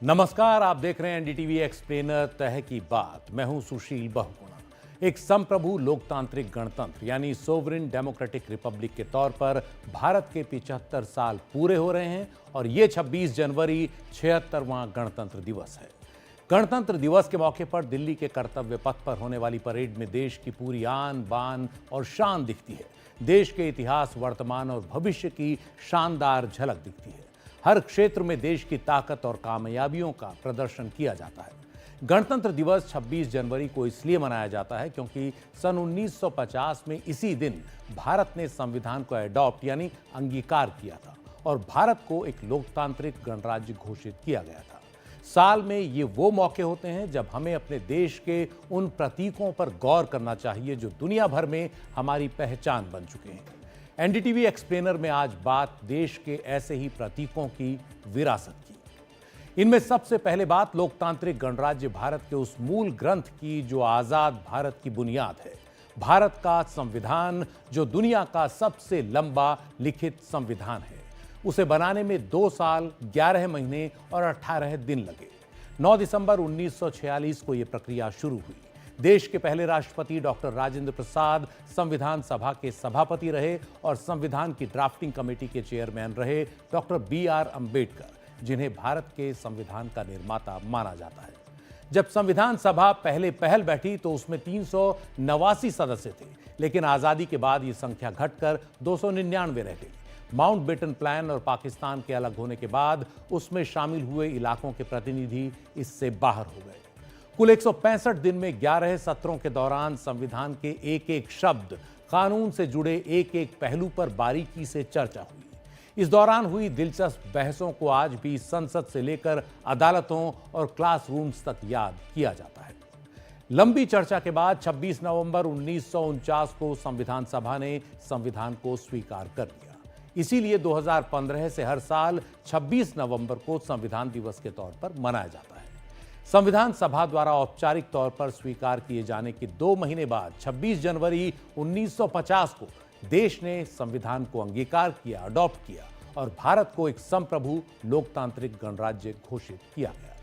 नमस्कार, आप देख रहे हैं एनडीटीवी एक्सप्लेनर तह की बात। मैं हूं सुशील बहुगुणा। एक संप्रभु लोकतांत्रिक गणतंत्र यानी सोवरेन डेमोक्रेटिक रिपब्लिक के तौर पर भारत के 75 साल पूरे हो रहे हैं और ये 26 जनवरी 76वां गणतंत्र दिवस है। गणतंत्र दिवस के मौके पर दिल्ली के कर्तव्य पथ पर होने वाली परेड में देश की पूरी आन बान और शान दिखती है। देश के इतिहास, वर्तमान और भविष्य की शानदार झलक दिखती है। हर क्षेत्र में देश की ताकत और कामयाबियों का प्रदर्शन किया जाता है। गणतंत्र दिवस 26 जनवरी को इसलिए मनाया जाता है क्योंकि सन 1950 में इसी दिन भारत ने संविधान को एडॉप्ट यानी अंगीकार किया था और भारत को एक लोकतांत्रिक गणराज्य घोषित किया गया था। साल में ये वो मौके होते हैं जब हमें अपने देश के उन प्रतीकों पर गौर करना चाहिए जो दुनिया भर में हमारी पहचान बन चुके हैं। एनडीटीवी एक्सप्लेनर में आज बात देश के ऐसे ही प्रतीकों की विरासत की। इनमें सबसे पहले बात लोकतांत्रिक गणराज्य भारत के उस मूल ग्रंथ की जो आजाद भारत की बुनियाद है। भारत का संविधान जो दुनिया का सबसे लंबा लिखित संविधान है। उसे बनाने में 2 साल 11 महीने और 18 दिन लगे। 9 दिसंबर 1946 को यह प्रक्रिया शुरू हुई। देश के पहले राष्ट्रपति डॉक्टर राजेंद्र प्रसाद संविधान सभा के सभापति रहे और संविधान की ड्राफ्टिंग कमेटी के चेयरमैन रहे डॉक्टर BR अम्बेडकर, जिन्हें भारत के संविधान का निर्माता माना जाता है। जब संविधान सभा पहल बैठी तो उसमें 389 सदस्य थे, लेकिन आजादी के बाद ये संख्या घटकर 299 रह गई। माउंटबेटन प्लान और पाकिस्तान के अलग होने के बाद उसमें शामिल हुए इलाकों के प्रतिनिधि इससे बाहर हो गए। कुल 165 दिन में 11 सत्रों के दौरान संविधान के एक एक शब्द, कानून से जुड़े एक एक पहलू पर बारीकी से चर्चा हुई। इस दौरान हुई दिलचस्प बहसों को आज भी संसद से लेकर अदालतों और क्लासरूम्स तक याद किया जाता है। लंबी चर्चा के बाद 26 नवंबर 1949 को संविधान सभा ने संविधान को स्वीकार कर लिया। इसीलिए 2015 से हर साल 26 नवंबर को संविधान दिवस के तौर पर मनाया जाता है। संविधान सभा द्वारा औपचारिक तौर पर स्वीकार किए जाने के 2 महीने बाद 26 जनवरी 1950 को देश ने संविधान को अंगीकार किया, अडॉप्ट किया और भारत को एक संप्रभु लोकतांत्रिक गणराज्य घोषित किया गया।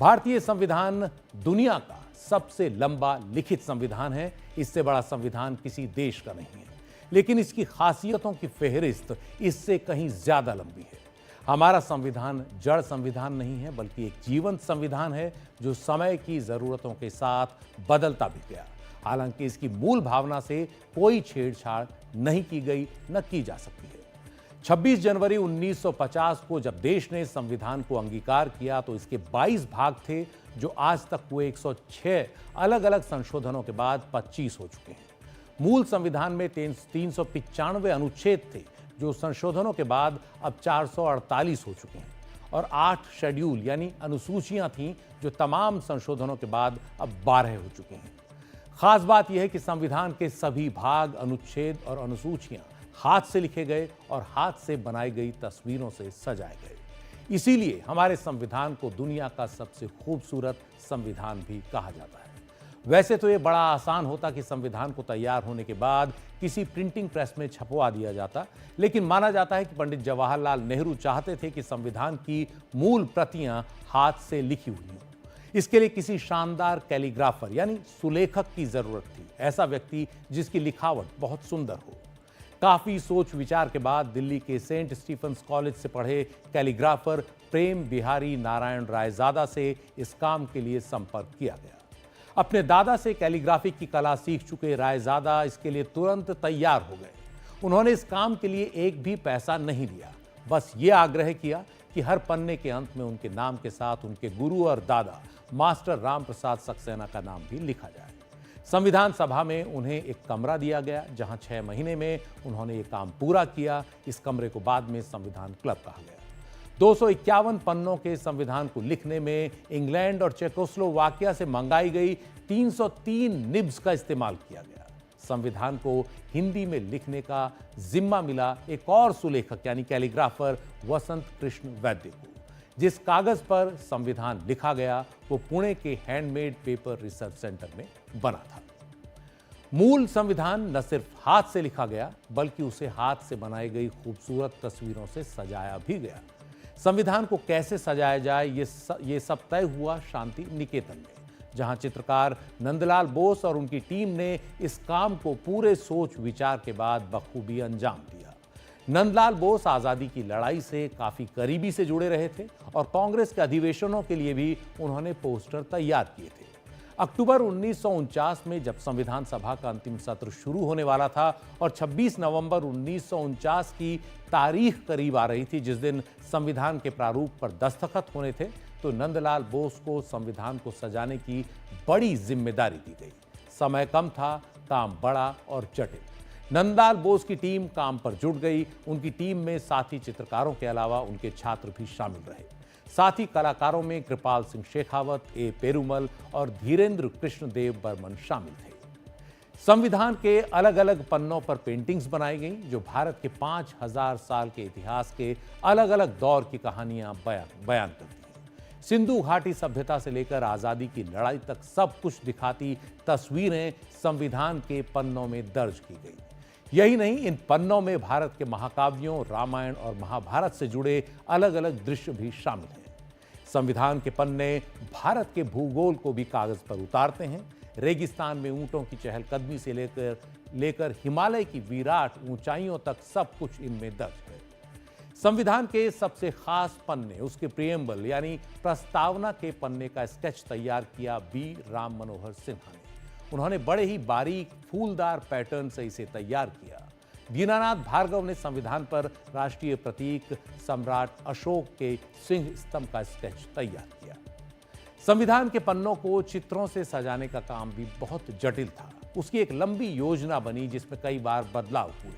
भारतीय संविधान दुनिया का सबसे लंबा लिखित संविधान है। इससे बड़ा संविधान किसी देश का नहीं है, लेकिन इसकी खासियतों की फेहरिस्त इससे कहीं ज्यादा लंबी है। हमारा संविधान जड़ संविधान नहीं है, बल्कि एक जीवंत संविधान है जो समय की जरूरतों के साथ बदलता भी गया। हालांकि इसकी मूल भावना से कोई छेड़छाड़ नहीं की गई, न की जा सकती है। 26 जनवरी 1950 को जब देश ने संविधान को अंगीकार किया तो इसके 22 भाग थे, जो आज तक हुए 106 अलग अलग संशोधनों के बाद 25 हो चुके हैं। मूल संविधान में 395 अनुच्छेद थे, जो संशोधनों के बाद अब 448 हो चुके हैं और 8 शेड्यूल यानी अनुसूचियां थीं, जो तमाम संशोधनों के बाद अब 12 हो चुके हैं। खास बात यह है कि संविधान के सभी भाग, अनुच्छेद और अनुसूचियां हाथ से लिखे गए और हाथ से बनाई गई तस्वीरों से सजाए गए। इसीलिए हमारे संविधान को दुनिया का सबसे खूबसूरत संविधान भी कहा जाता है। वैसे तो ये बड़ा आसान होता कि संविधान को तैयार होने के बाद किसी प्रिंटिंग प्रेस में छपवा दिया जाता, लेकिन माना जाता है कि पंडित जवाहरलाल नेहरू चाहते थे कि संविधान की मूल प्रतियां हाथ से लिखी हुई हों। इसके लिए किसी शानदार कैलीग्राफर यानी सुलेखक की जरूरत थी, ऐसा व्यक्ति जिसकी लिखावट बहुत सुंदर हो। काफी सोच विचार के बाद दिल्ली के सेंट स्टीफेंस कॉलेज से पढ़े कैलीग्राफर प्रेम बिहारी नारायण रायजादा से इस काम के लिए संपर्क किया गया। अपने दादा से कैलीग्राफी की कला सीख चुके रायजादा इसके लिए तुरंत तैयार हो गए। उन्होंने इस काम के लिए एक भी पैसा नहीं लिया, बस ये आग्रह किया कि हर पन्ने के अंत में उनके नाम के साथ उनके गुरु और दादा मास्टर राम प्रसाद सक्सेना का नाम भी लिखा जाए। संविधान सभा में उन्हें एक कमरा दिया गया, जहां 6 महीने में उन्होंने ये काम पूरा किया। इस कमरे को बाद में संविधान क्लब कहा गया। 251 पन्नों के संविधान को लिखने में इंग्लैंड और चेकोस्लोवाकिया से मंगाई गई 303 निब्स का इस्तेमाल किया गया। संविधान को हिंदी में लिखने का जिम्मा मिला एक और सुलेखक यानी कैलीग्राफर वसंत कृष्ण वैद्य को। जिस कागज पर संविधान लिखा गया वो पुणे के हैंडमेड पेपर रिसर्च सेंटर में बना था। मूल संविधान न सिर्फ हाथ से लिखा गया, बल्कि उसे हाथ से बनाई गई खूबसूरत तस्वीरों से सजाया भी गया। संविधान को कैसे सजाया जाए ये सब तय हुआ शांति निकेतन में, जहां चित्रकार नंदलाल बोस और उनकी टीम ने इस काम को पूरे सोच विचार के बाद बखूबी अंजाम दिया। नंदलाल बोस आजादी की लड़ाई से काफी करीबी से जुड़े रहे थे और कांग्रेस के अधिवेशनों के लिए भी उन्होंने पोस्टर तैयार किए थे। अक्टूबर 1949 में जब संविधान सभा का अंतिम सत्र शुरू होने वाला था और 26 नवंबर 1949 की तारीख करीब आ रही थी, जिस दिन संविधान के प्रारूप पर दस्तखत होने थे, तो नंदलाल बोस को संविधान को सजाने की बड़ी जिम्मेदारी दी गई। समय कम था, काम बड़ा और जटिल। नंदलाल बोस की टीम काम पर जुट गई। उनकी टीम में साथी चित्रकारों के अलावा उनके छात्र भी शामिल रहे। साथी कलाकारों में कृपाल सिंह शेखावत, ए पेरुमल और धीरेन्द्र कृष्णदेव बर्मन शामिल थे। संविधान के अलग अलग पन्नों पर पेंटिंग्स बनाई गई जो भारत के 5000 साल के इतिहास के अलग अलग दौर की कहानियां बयान करती हैं। सिंधु घाटी सभ्यता से लेकर आजादी की लड़ाई तक सब कुछ दिखाती तस्वीरें संविधान के पन्नों में दर्ज की गई। यही नहीं, इन पन्नों में भारत के महाकाव्यों, रामायण और महाभारत से जुड़े अलग अलग दृश्य भी शामिल हैं। संविधान के पन्ने भारत के भूगोल को भी कागज पर उतारते हैं। रेगिस्तान में ऊंटों की चहलकदमी से लेकर हिमालय की विराट ऊंचाइयों तक सब कुछ इनमें दर्ज है। संविधान के सबसे खास पन्ने, उसके प्रियम्बल यानी प्रस्तावना के पन्ने का स्केच तैयार किया बी राम मनोहर सिन्हा ने। उन्होंने बड़े ही बारीक फूलदार पैटर्न से इसे तैयार किया। दीनानाथ भार्गव ने संविधान पर राष्ट्रीय प्रतीक सम्राट अशोक के सिंह स्तंभ का स्केच तैयार किया। संविधान के पन्नों को चित्रों से सजाने का काम भी बहुत जटिल था। उसकी एक लंबी योजना बनी जिसमें कई बार बदलाव हुए।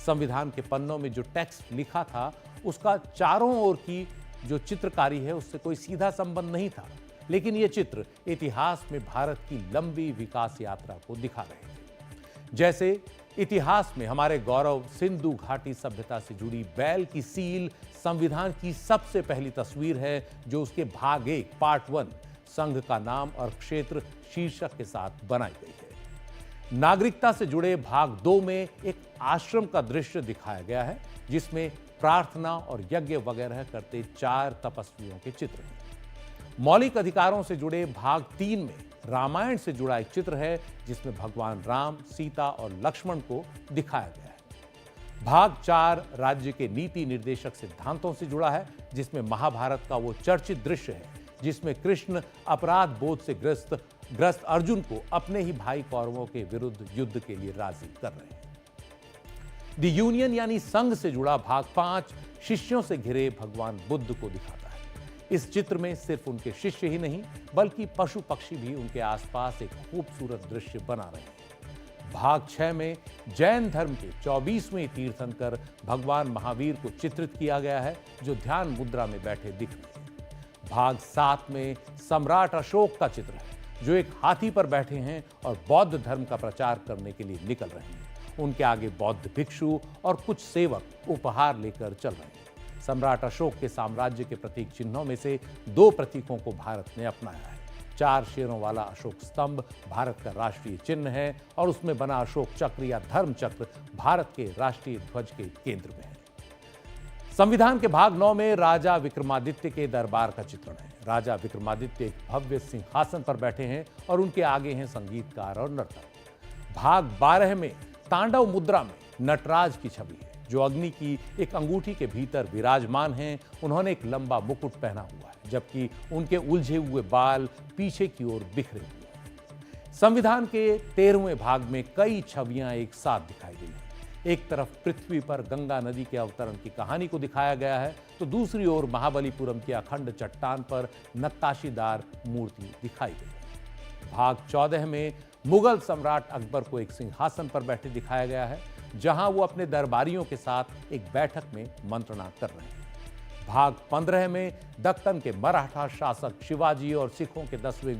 संविधान के पन्नों में जो टेक्स्ट लिखा था उसका चारों ओर की जो चित्रकारी है उससे कोई सीधा संबंध नहीं था, लेकिन ये चित्र इतिहास में भारत की लंबी विकास यात्रा को दिखा रहे थे। जैसे इतिहास में हमारे गौरव सिंधु घाटी सभ्यता से जुड़ी बैल की सील संविधान की सबसे पहली तस्वीर है, जो उसके भाग 1 पार्ट 1 संघ का नाम और क्षेत्र शीर्षक के साथ बनाई गई है। नागरिकता से जुड़े भाग 2 में एक आश्रम का दृश्य दिखाया गया है जिसमें प्रार्थना और यज्ञ वगैरह करते 4 तपस्वियों के चित्र हैं। मौलिक अधिकारों से जुड़े भाग 3 में रामायण से जुड़ा एक चित्र है जिसमें भगवान राम, सीता और लक्ष्मण को दिखाया गया है। भाग 4 राज्य के नीति निर्देशक सिद्धांतों से जुड़ा है जिसमें महाभारत का वो चर्चित दृश्य है जिसमें कृष्ण अपराध बोध से ग्रस्त अर्जुन को अपने ही भाई कौरवों के विरुद्ध युद्ध के लिए राजी कर रहे हैं। द यूनियन यानी संघ से जुड़ा भाग 5 शिष्यों से घिरे भगवान बुद्ध को दिखाता है। इस चित्र में सिर्फ उनके शिष्य ही नहीं बल्कि पशु पक्षी भी उनके आसपास एक खूबसूरत दृश्य बना रहे हैं। भाग 6 में जैन धर्म के 24वें तीर्थंकर भगवान महावीर को चित्रित किया गया है जो ध्यान मुद्रा में बैठे दिख रहे हैं। भाग 7 में सम्राट अशोक का चित्र है जो एक हाथी पर बैठे हैं और बौद्ध धर्म का प्रचार करने के लिए निकल रहे हैं। उनके आगे बौद्ध भिक्षु और कुछ सेवक उपहार लेकर चल रहे हैं। सम्राट अशोक के साम्राज्य के प्रतीक चिन्हों में से 2 प्रतीकों को भारत ने अपनाया है। 4 शेरों वाला अशोक स्तंभ भारत का राष्ट्रीय चिन्ह है और उसमें बना अशोक चक्र या धर्म चक्र भारत के राष्ट्रीय ध्वज के केंद्र में है। संविधान के भाग 9 में राजा विक्रमादित्य के दरबार का चित्रण है। राजा विक्रमादित्य एक भव्य सिंहासन पर बैठे हैं और उनके आगे हैं संगीतकार और नर्तक। भाग 12 में तांडव मुद्रा में नटराज की छवि है जो अग्नि की एक अंगूठी के भीतर विराजमान हैं। उन्होंने एक लंबा मुकुट पहना हुआ है जबकि उनके उलझे हुए बाल पीछे की ओर बिखरे हुए हैं। संविधान के 13वें भाग में कई छवियां एक साथ दिखाई गई हैं। एक तरफ पृथ्वी पर गंगा नदी के अवतरण की कहानी को दिखाया गया है तो दूसरी ओर महाबलीपुरम की अखंड चट्टान पर नक्काशीदार मूर्ति दिखाई गई है। भाग 14 में मुगल सम्राट अकबर को एक सिंहासन पर बैठे दिखाया गया है जहां वो अपने दरबारियों के साथ एक बैठक में मंत्रणा कर रहे हैं। भाग 15 में दक्कन के मराठा शासक शिवाजी और सिखों के 10वें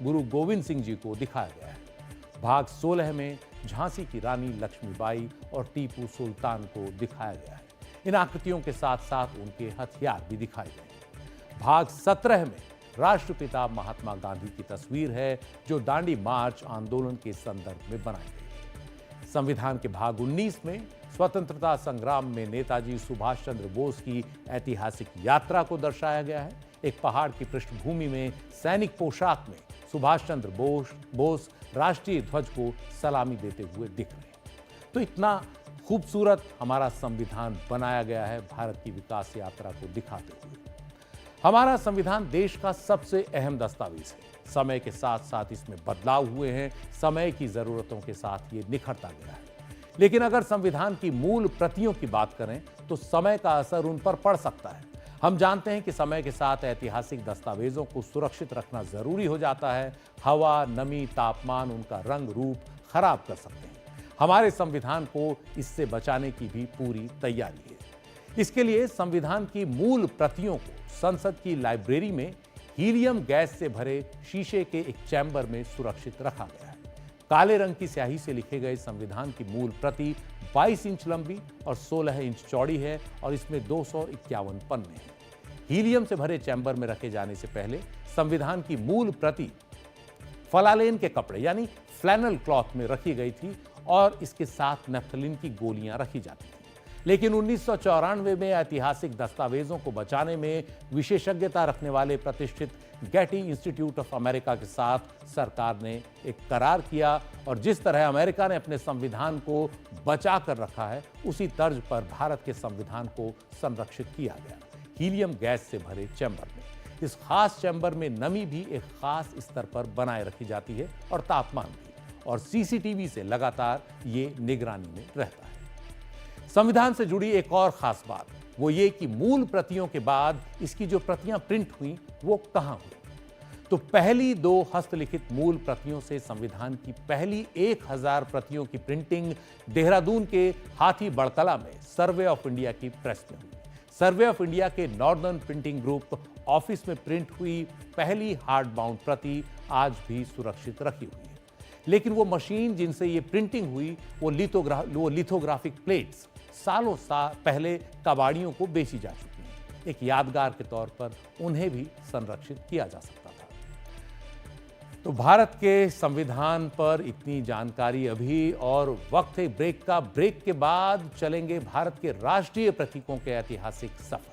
गुरु गोविंद सिंह जी को दिखाया गया है। भाग 16 में झांसी की रानी लक्ष्मीबाई और टीपू सुल्तान को दिखाया गया है। इन आकृतियों के साथ साथ उनके हथियार भी दिखाए गए। भाग 17 में राष्ट्रपिता महात्मा गांधी की तस्वीर है जो दांडी मार्च आंदोलन के संदर्भ में बनाई गई। संविधान के भाग 19 में स्वतंत्रता संग्राम में नेताजी सुभाष चंद्र बोस की ऐतिहासिक यात्रा को दर्शाया गया है। एक पहाड़ की पृष्ठभूमि में सैनिक पोशाक में सुभाष चंद्र बोस राष्ट्रीय ध्वज को सलामी देते हुए दिख रहे हैं। तो इतना खूबसूरत हमारा संविधान बनाया गया है भारत की विकास यात्रा को दिखाते हुए। हमारा संविधान देश का सबसे अहम दस्तावेज है। समय के साथ साथ इसमें बदलाव हुए हैं, समय की जरूरतों के साथ ये निखरता गया है। लेकिन अगर संविधान की मूल प्रतियों की बात करें तो समय का असर उन पर पड़ सकता है। हम जानते हैं कि समय के साथ ऐतिहासिक दस्तावेजों को सुरक्षित रखना जरूरी हो जाता है। हवा, नमी, तापमान उनका रंग रूप खराब कर सकते हैं। हमारे संविधान को इससे बचाने की भी पूरी तैयारी है। इसके लिए संविधान की मूल प्रतियों को संसद की लाइब्रेरी में हीलियम गैस से भरे शीशे के एक चैम्बर में सुरक्षित रखा गया है। काले रंग की स्याही से लिखे गए संविधान की मूल प्रति 22 इंच लंबी और 16 इंच चौड़ी है और इसमें 251 पन्ने हैं। हीलियम से भरे चैम्बर में रखे जाने से पहले संविधान की मूल प्रति फलालेन के कपड़े यानी फ्लैनल क्लॉथ में रखी गई थी और इसके साथ नैप्थलीन की गोलियां रखी जाती थी। लेकिन 1994 में ऐतिहासिक दस्तावेजों को बचाने में विशेषज्ञता रखने वाले प्रतिष्ठित गेटी इंस्टीट्यूट ऑफ अमेरिका के साथ सरकार ने एक करार किया और जिस तरह अमेरिका ने अपने संविधान को बचा कर रखा है उसी तर्ज पर भारत के संविधान को संरक्षित किया गया हीलियम गैस से भरे चैम्बर में। इस खास चैम्बर में नमी भी एक खास स्तर पर बनाए रखी जाती है और तापमान भी, और सीसीटीवी से लगातार ये निगरानी में रहता है। संविधान से जुड़ी एक और खास बात वो ये कि मूल प्रतियों के बाद इसकी जो प्रतियां प्रिंट हुई वो कहां हुई। तो पहली 2 हस्तलिखित मूल प्रतियों से संविधान की पहली 1000 प्रतियों की प्रिंटिंग देहरादून के हाथी बड़कला में सर्वे ऑफ इंडिया की प्रेस में हुई। सर्वे ऑफ इंडिया के नॉर्दर्न प्रिंटिंग ग्रुप ऑफिस में प्रिंट हुई पहली हार्ड बाउंड प्रति आज भी सुरक्षित रखी हुई है। लेकिन वो मशीन जिनसे ये प्रिंटिंग हुई वो लिथोग्राफिक प्लेट्स सालों पहले कबाड़ियों को बेची जा चुकी हैं। एक यादगार के तौर पर उन्हें भी संरक्षित किया जा सकता था। तो भारत के संविधान पर इतनी जानकारी अभी, और वक्त है ब्रेक का। ब्रेक के बाद चलेंगे भारत के राष्ट्रीय प्रतीकों के ऐतिहासिक सफर।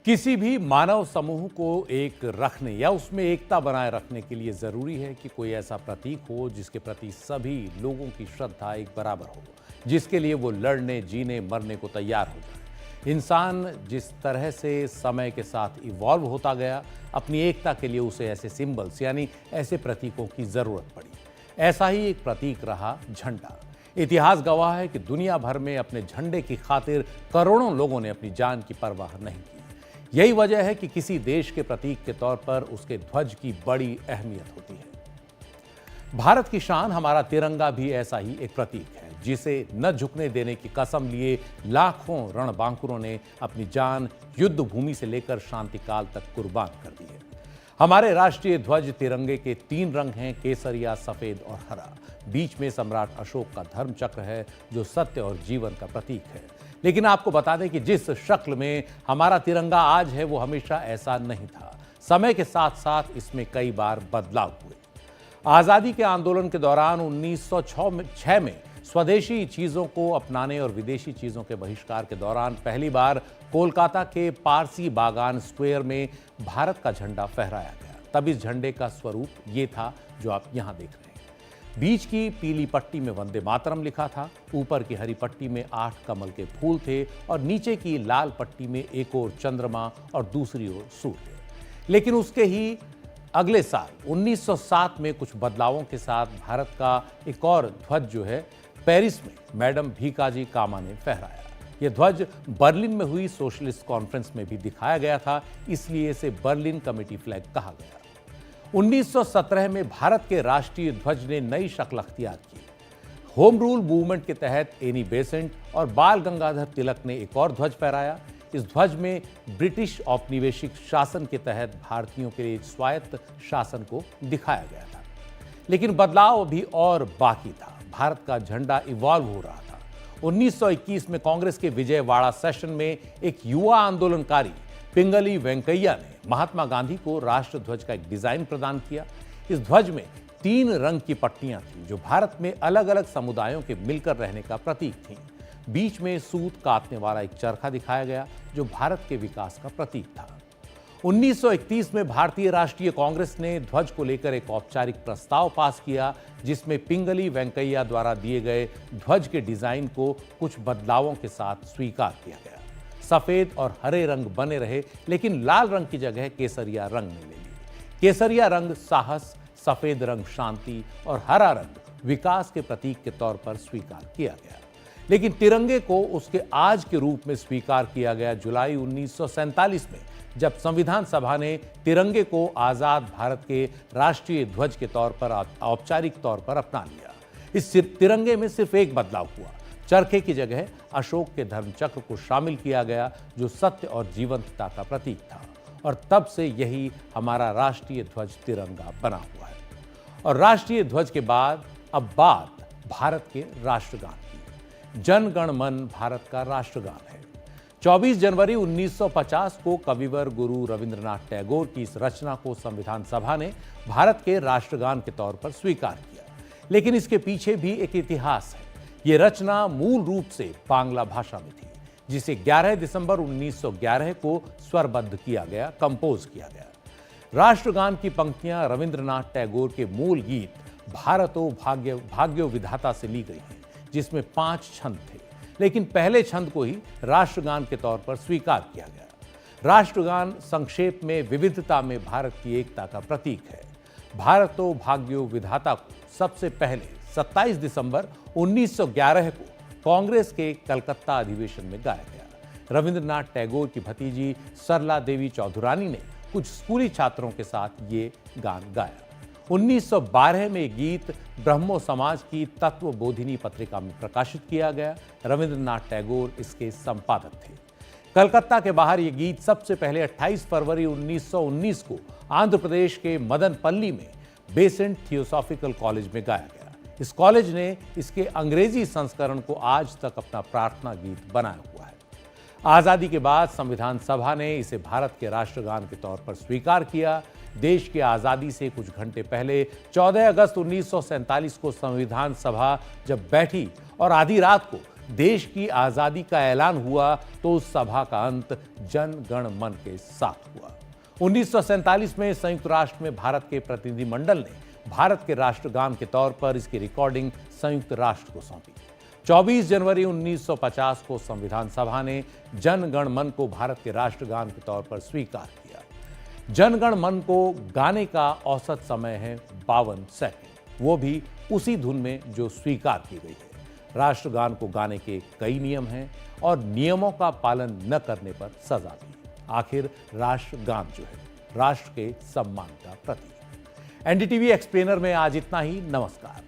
किसी भी मानव समूह को एक रखने या उसमें एकता बनाए रखने के लिए जरूरी है कि कोई ऐसा प्रतीक हो जिसके प्रति सभी लोगों की श्रद्धा एक बराबर हो, जिसके लिए वो लड़ने, जीने, मरने को तैयार हो जाए। इंसान जिस तरह से समय के साथ इवॉल्व होता गया, अपनी एकता के लिए उसे ऐसे सिंबल्स यानी ऐसे प्रतीकों की जरूरत पड़ी। ऐसा ही एक प्रतीक रहा झंडा। इतिहास गवाह है कि दुनिया भर में अपने झंडे की खातिर करोड़ों लोगों ने अपनी जान की परवाह नहीं की। यही वजह है कि किसी देश के प्रतीक के तौर पर उसके ध्वज की बड़ी अहमियत होती है। भारत की शान हमारा तिरंगा भी ऐसा ही एक प्रतीक है, जिसे न झुकने देने की कसम लिए लाखों रणबांकुरों ने अपनी जान युद्ध भूमि से लेकर शांति काल तक कुर्बान कर दी है। हमारे राष्ट्रीय ध्वज तिरंगे के 3 रंग हैं, केसरिया, सफेद और हरा। बीच में सम्राट अशोक का धर्म चक्र है जो सत्य और जीवन का प्रतीक है। लेकिन आपको बता दें कि जिस शक्ल में हमारा तिरंगा आज है वो हमेशा ऐसा नहीं था। समय के साथ साथ इसमें कई बार बदलाव हुए। आज़ादी के आंदोलन के दौरान 1906 में स्वदेशी चीज़ों को अपनाने और विदेशी चीज़ों के बहिष्कार के दौरान पहली बार कोलकाता के पारसी बागान स्क्वायर में भारत का झंडा फहराया गया। तब इस झंडे का स्वरूप ये था जो आप यहाँ देख रहे हैं। बीच की पीली पट्टी में वंदे मातरम लिखा था, ऊपर की हरी पट्टी में 8 कमल के फूल थे और नीचे की लाल पट्टी में एक ओर चंद्रमा और दूसरी ओर सूर्य। लेकिन उसके ही अगले साल 1907 में कुछ बदलावों के साथ भारत का एक और ध्वज जो है पेरिस में मैडम भीकाजी कामा ने फहराया। यह ध्वज बर्लिन में हुई सोशलिस्ट कॉन्फ्रेंस में भी दिखाया गया था, इसलिए इसे बर्लिन कमेटी फ्लैग कहा गया। 1917 में भारत के राष्ट्रीय ध्वज ने नई शक्ल अख्तियार की। होम रूल मूवमेंट के तहत एनी बेसेंट और बाल गंगाधर तिलक ने एक और ध्वज फहराया। इस ध्वज में ब्रिटिश औपनिवेशिक शासन के तहत भारतीयों के लिए स्वायत्त शासन को दिखाया गया था। लेकिन बदलाव अभी और बाकी था। भारत का झंडा इवॉल्व हो रहा था। 1921 में कांग्रेस के विजयवाड़ा सेशन में एक युवा आंदोलनकारी पिंगली वेंकैया ने महात्मा गांधी को राष्ट्र ध्वज का एक डिजाइन प्रदान किया। इस ध्वज में 3 रंग की पट्टियां थीं जो भारत में अलग अलग समुदायों के मिलकर रहने का प्रतीक थीं। बीच में सूत काटने वाला एक चरखा दिखाया गया जो भारत के विकास का प्रतीक था। 1931 में भारतीय राष्ट्रीय कांग्रेस ने ध्वज को लेकर एक औपचारिक प्रस्ताव पास किया जिसमें पिंगली वेंकैया द्वारा दिए गए ध्वज के डिजाइन को कुछ बदलावों के साथ स्वीकार किया गया। सफेद और हरे रंग बने रहे लेकिन लाल रंग की जगह केसरिया रंग ने ले ली। केसरिया रंग साहस, सफेद रंग शांति और हरा रंग विकास के प्रतीक के तौर पर स्वीकार किया गया। लेकिन तिरंगे को उसके आज के रूप में स्वीकार किया गया जुलाई 1947 में, जब संविधान सभा ने तिरंगे को आजाद भारत के राष्ट्रीय ध्वज के तौर पर औपचारिक तौर पर अपना लिया। इस तिरंगे में सिर्फ एक बदलाव हुआ, चरखे की जगह अशोक के धर्मचक्र को शामिल किया गया जो सत्य और जीवंतता का प्रतीक था, और तब से यही हमारा राष्ट्रीय ध्वज तिरंगा बना हुआ है। और राष्ट्रीय ध्वज के बाद अब बात भारत के राष्ट्रगान की। जन गण मन भारत का राष्ट्रगान है। 24 जनवरी 1950 को कविवर गुरु रविंद्रनाथ टैगोर की इस रचना को संविधान सभा ने भारत के राष्ट्रगान के तौर पर स्वीकार किया। लेकिन इसके पीछे भी एक इतिहास है। ये रचना मूल रूप से बांग्ला भाषा में थी, जिसे 11 दिसंबर 1911 को स्वरबद्ध किया गया, कंपोज किया गया। राष्ट्रगान की पंक्तियां रविंद्रनाथ टैगोर के मूल गीत भारतो भाग्यो विधाता से ली गई हैं, जिसमें 5 छंद थे, लेकिन पहले छंद को ही राष्ट्रगान के तौर पर स्वीकार किया गया। राष्ट्रगान संक्षेप में विविधता में भारत की एकता का प्रतीक है। भारतो भाग्यो विधाता को सबसे पहले 27 दिसंबर 1911 को कांग्रेस के कलकत्ता अधिवेशन में गाया गया। रविंद्रनाथ टैगोर की भतीजी सरला देवी चौधुरानी ने कुछ स्कूली छात्रों के साथ ये गान गाया। 1912 में गीत ब्रह्मो समाज की तत्व बोधिनी पत्रिका में प्रकाशित किया गया। रविंद्रनाथ टैगोर इसके संपादक थे। कलकत्ता के बाहर ये गीत सबसे पहले 28 फरवरी 1919 को आंध्र प्रदेश के मदनपल्ली में बेसेंट थियोसॉफिकल कॉलेज में गाया गया। इस कॉलेज ने इसके अंग्रेजी संस्करण को आज तक अपना प्रार्थना गीत बनाया हुआ है। आजादी के बाद संविधान सभा ने इसे भारत के राष्ट्रगान के तौर पर स्वीकार किया। देश की आजादी से कुछ घंटे पहले 14 अगस्त 1947 को संविधान सभा जब बैठी और आधी रात को देश की आजादी का ऐलान हुआ तो उस सभा का अंत जन गण मन के साथ हुआ। 1947 में संयुक्त राष्ट्र में भारत के प्रतिनिधिमंडल ने भारत के राष्ट्रगान के तौर पर इसकी रिकॉर्डिंग संयुक्त राष्ट्र को सौंपी। 24 जनवरी 1950 को संविधान सभा ने जन गण मन को भारत के राष्ट्रगान के तौर पर स्वीकार किया। जन गण मन को गाने का औसत समय है 52 सेकंड, वो भी उसी धुन में जो स्वीकार की गई है। राष्ट्रगान को गाने के कई नियम हैं और नियमों का पालन न करने पर सजा भी। आखिर राष्ट्रगान जो है राष्ट्र के सम्मान का प्रतीक। एनडीटीवी एक्सप्लेनर में आज इतना ही। नमस्कार।